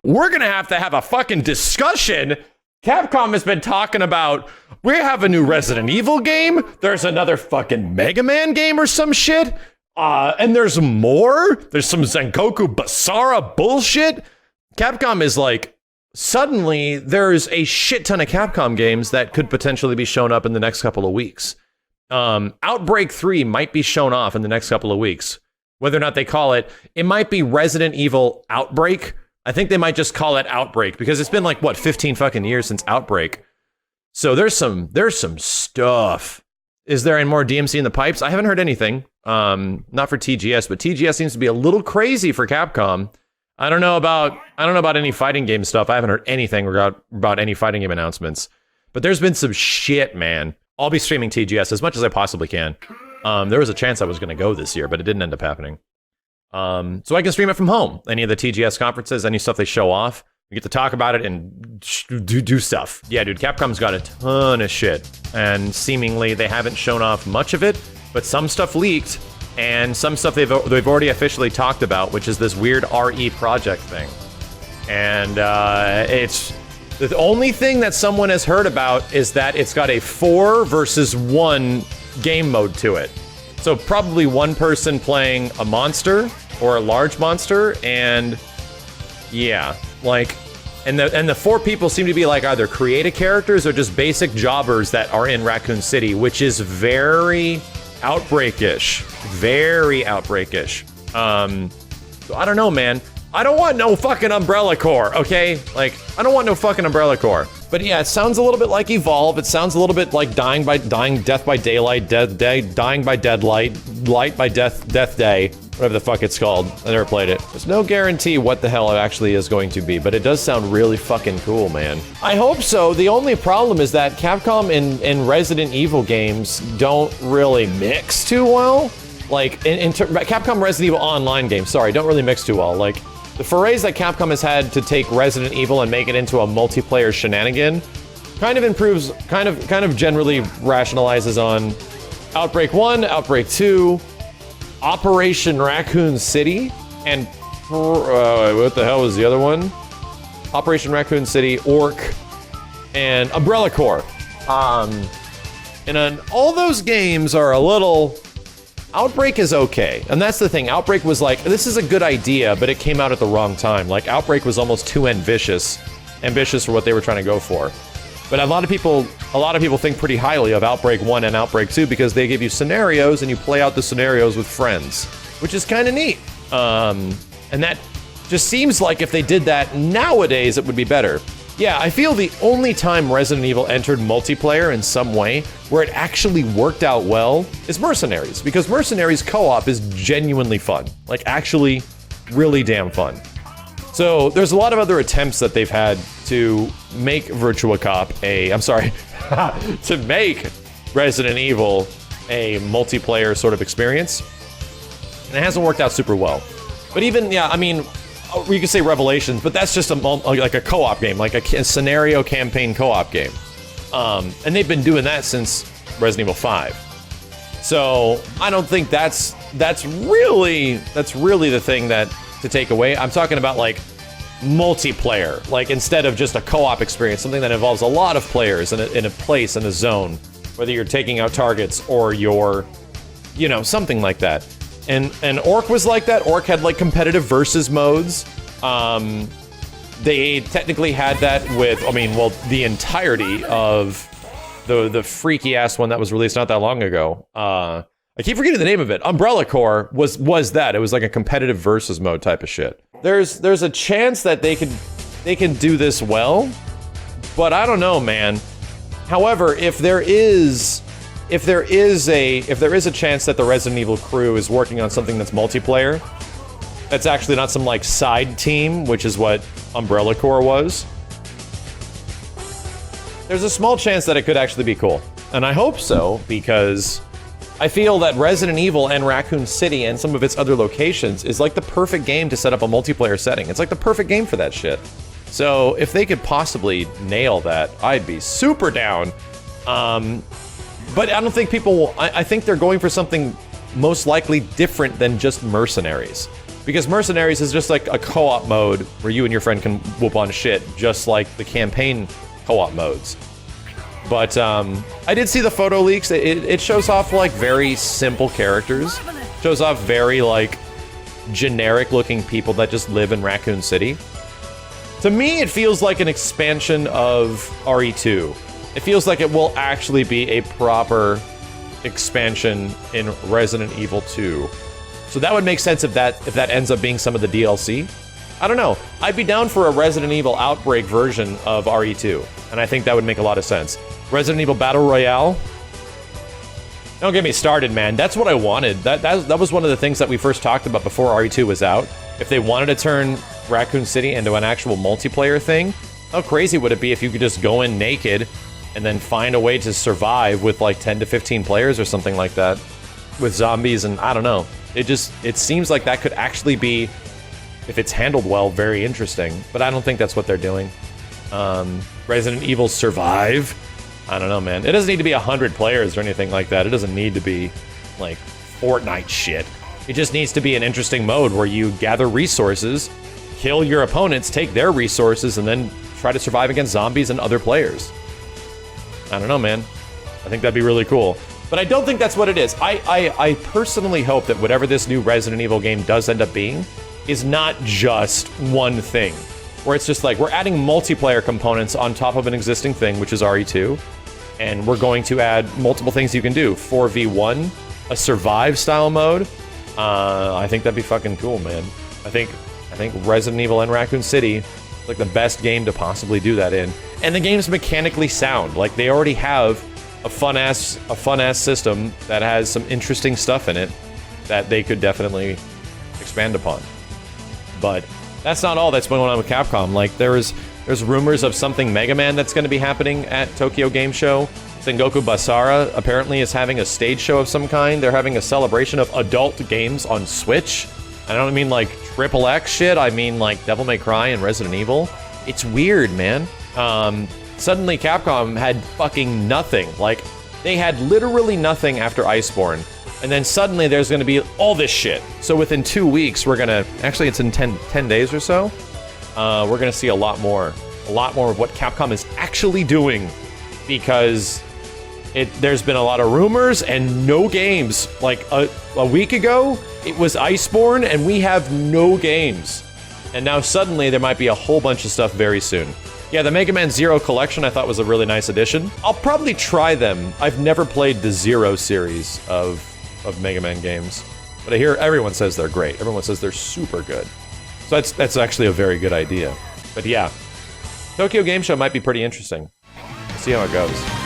we're gonna have to have a fucking discussion. Capcom has been talking about, we have a new Resident Evil game, there's another fucking MegaMan game or some shit, and there's more, there's some Sengoku Basara bullshit. Capcom is like, suddenly there's a shit ton of Capcom games that could potentially be shown up in the next couple of weeks. Outbreak 3 might be shown off in the next couple of weeks. Whether or not they call it, it might be Resident Evil Outbreak. I think they might just call it Outbreak because it's been like, what, 15 fucking years since Outbreak. So there's some stuff. Is there any more DMC in the pipes? I haven't heard anything. Not for TGS, but TGS seems to be a little crazy for Capcom. I don't know about any fighting game stuff. I haven't heard anything about any fighting game announcements. But there's been some shit, man. I'll be streaming TGS as much as I possibly can. There was a chance I was going to go this year, but it didn't end up happening. So I can stream it from home. Any of the TGS conferences, any stuff they show off, we get to talk about it and do stuff. Yeah, dude, Capcom's got a ton of shit. And seemingly they haven't shown off much of it, but some stuff leaked, and some stuff they've already officially talked about, which is this weird RE project thing. And it's... The only thing that someone has heard about is that it's got a 4 versus 1 game mode to it. So probably one person playing a monster or a large monster, and yeah, like, and the 4 people seem to be like either creative characters or just basic jobbers that are in Raccoon City, which is very Outbreak-ish, very Outbreak-ish. So I don't know, man. I don't want no fucking Umbrella Corps, okay? Like, I don't want no fucking Umbrella Corps. But yeah, it sounds a little bit like Evolve. It sounds a little bit like Death by Daylight, Dying by Deadlight, Light by Death Day, whatever the fuck it's called. I never played it. There's no guarantee what the hell it actually is going to be, but it does sound really fucking cool, man. I hope so. The only problem is that Capcom and Resident Evil games don't really mix too well. Like, Capcom Resident Evil Online games, sorry, don't really mix too well. Like, the forays that Capcom has had to take Resident Evil and make it into a multiplayer shenanigan kind of improves, kind of generally rationalizes on Outbreak 1, Outbreak 2, Operation Raccoon City, and what the hell was the other one? Operation Raccoon City, Orc, and Umbrella Corps. And all those games are a little... Outbreak is okay, and that's the thing. Outbreak was like, this is a good idea, but it came out at the wrong time. Like, Outbreak was almost too ambitious for what they were trying to go for. But a lot of people think pretty highly of Outbreak 1 and Outbreak 2 because they give you scenarios and you play out the scenarios with friends, which is kind of neat. And that just seems like if they did that nowadays, it would be better. Yeah, I feel the only time Resident Evil entered multiplayer in some way where it actually worked out well is Mercenaries, because Mercenaries co-op is genuinely fun. Like, actually really damn fun. So there's a lot of other attempts that they've had to make Virtua Cop to make Resident Evil a multiplayer sort of experience. And it hasn't worked out super well. But even, yeah, I mean, you could say Revelations, but that's just like a co-op game, like a scenario campaign co-op game. And they've been doing that since Resident Evil 5. So I don't think that's really the thing to take away. I'm talking about like multiplayer, like instead of just a co-op experience, something that involves a lot of players in a place, in a zone, whether you're taking out targets or you're, you know, something like that. And Orc was like that. Orc had like competitive versus modes. They technically had that with, I mean, well, the entirety of the freaky ass one that was released not that long ago. I keep forgetting the name of it. Umbrella Corps was that. It was like a competitive versus mode type of shit. There's a chance that they can do this well, but I don't know, man. However, if there is a chance that the Resident Evil crew is working on something that's multiplayer, that's actually not some like side team, which is what Umbrella Corps was, there's a small chance that it could actually be cool. And I hope so, because I feel that Resident Evil and Raccoon City and some of its other locations is like the perfect game to set up a multiplayer setting. It's like the perfect game for that shit. So if they could possibly nail that, I'd be super down. But I don't think people will, I think they're going for something most likely different than just Mercenaries. Because Mercenaries is just like a co-op mode where you and your friend can whoop on shit, just like the campaign co-op modes. But I did see the photo leaks. It shows off like very simple characters. Shows off very like generic looking people that just live in Raccoon City. To me, it feels like an expansion of RE2. It feels like it will actually be a proper expansion in Resident Evil 2. So that would make sense if that ends up being some of the DLC. I don't know. I'd be down for a Resident Evil Outbreak version of RE2, and I think that would make a lot of sense. Resident Evil Battle Royale? Don't get me started, man. That's what I wanted. That was one of the things that we first talked about before RE2 was out. If they wanted to turn Raccoon City into an actual multiplayer thing, how crazy would it be if you could just go in naked and then find a way to survive with like 10 to 15 players or something like that with zombies, and I don't know. It seems like that could actually be, if it's handled well, very interesting, but I don't think that's what they're doing. Resident Evil Survive? I don't know, man. It doesn't need to be 100 players or anything like that. It doesn't need to be like Fortnite shit. It just needs to be an interesting mode where you gather resources, kill your opponents, take their resources, and then try to survive against zombies and other players. I don't know, man. I think that'd be really cool. But I don't think that's what it is. I personally hope that whatever this new Resident Evil game does end up being is not just one thing. Where it's just like, we're adding multiplayer components on top of an existing thing, which is RE2. And we're going to add multiple things you can do. 4v1, a survive style mode. I think that'd be fucking cool, man. I think Resident Evil and Raccoon City is like the best game to possibly do that in. And the game's mechanically sound. Like, they already have a fun-ass system that has some interesting stuff in it that they could definitely expand upon. But that's not all that's going on with Capcom. Like, there's rumors of something MegaMan that's going to be happening at Tokyo Game Show. Sengoku Basara apparently is having a stage show of some kind. They're having a celebration of adult games on Switch. I don't mean like XXX shit, I mean like Devil May Cry and Resident Evil. It's weird, man. Suddenly Capcom had fucking nothing. Like, they had literally nothing after Iceborne. And then suddenly there's gonna be all this shit. So within 2 weeks, we're gonna... Actually, it's in 10 days or so. We're gonna see a lot more of what Capcom is actually doing. Because there's been a lot of rumors and no games. Like, a week ago, it was Iceborne and we have no games. And now suddenly there might be a whole bunch of stuff very soon. Yeah, the Mega Man Zero collection I thought was a really nice addition. I'll probably try them. I've never played the Zero series of Mega Man games. But I hear everyone says they're great. Everyone says they're super good. So that's actually a very good idea. But yeah, Tokyo Game Show might be pretty interesting. We'll see how it goes.